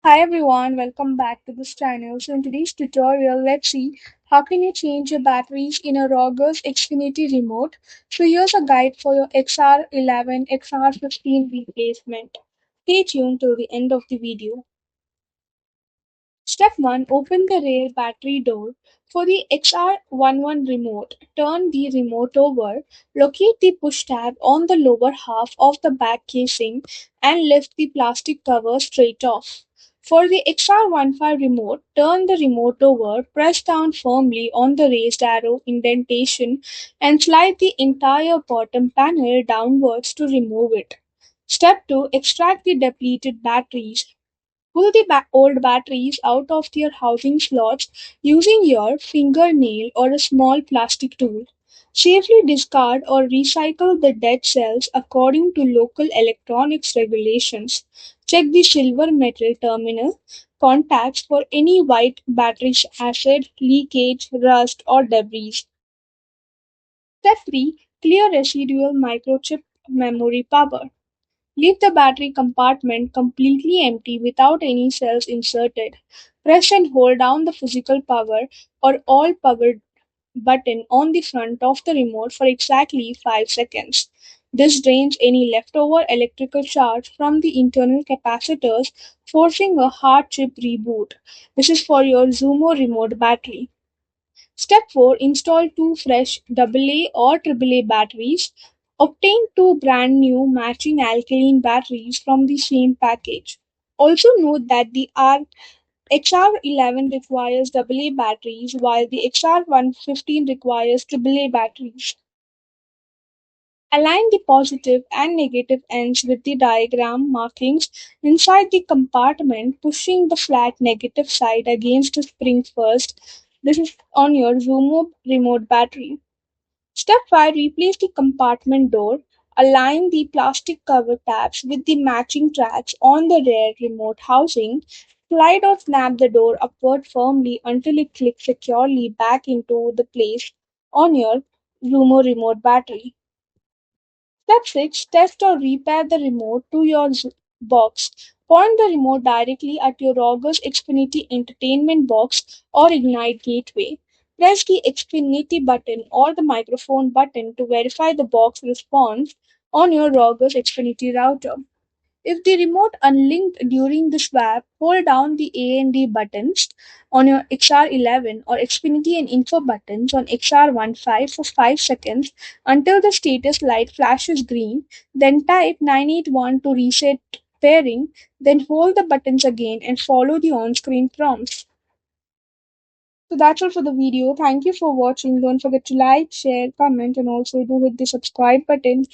Hi everyone, welcome back to this channel. So in today's tutorial, let's see how can you change your batteries in a Rogers Xfinity remote. So here's a guide for your XR11 XR15 replacement. Stay tuned till the end of the video. Step 1. Open the rear battery door. For the XR11 remote, turn the remote over, locate the push tab on the lower half of the back casing, and lift the plastic cover straight off. For the XR15 remote, turn the remote over, press down firmly on the raised arrow indentation, and slide the entire bottom panel downwards to remove it. Step 2. Extract the depleted batteries. Pull the old batteries out of their housing slots using your fingernail or a small plastic tool. Safely discard or recycle the dead cells according to local electronics regulations. Check the silver metal terminal contacts for any white battery acid, leakage, rust, or debris. Step 3. Clear residual microchip memory power. Leave the battery compartment completely empty without any cells inserted. Press and hold down the physical power or all power button on the front of the remote for exactly 5 seconds. This drains any leftover electrical charge from the internal capacitors, forcing a hard chip reboot. This is for your Zumo remote battery. Step 4. Install two fresh AA or AAA batteries. Obtain two brand new matching alkaline batteries from the same package. Also note that the XR11 requires AA batteries while the XR115 requires AAA batteries. Align the positive and negative ends with the diagram markings inside the compartment, pushing the flat negative side against the spring first. This is on your Zumo remote battery. Step 5. Replace the compartment door. Align the plastic cover tabs with the matching tracks on the rear remote housing. Slide or snap the door upward firmly until it clicks securely back into the place on your Zumo remote battery. Step 6. Test or repair the remote to your box. Point the remote directly at your Rogers Xfinity entertainment box or Ignite gateway. Press the Xfinity button or the microphone button to verify the box response on your Rogers Xfinity router. If the remote unlinked during the swap, hold down the A and D buttons on your XR11 or Xfinity and info buttons on XR15 for 5 seconds until the status light flashes green, then type 981 to reset pairing, then hold the buttons again and follow the on-screen prompts. So that's all for the video. Thank you for watching. Don't forget to like, share, comment, and also do hit the subscribe button.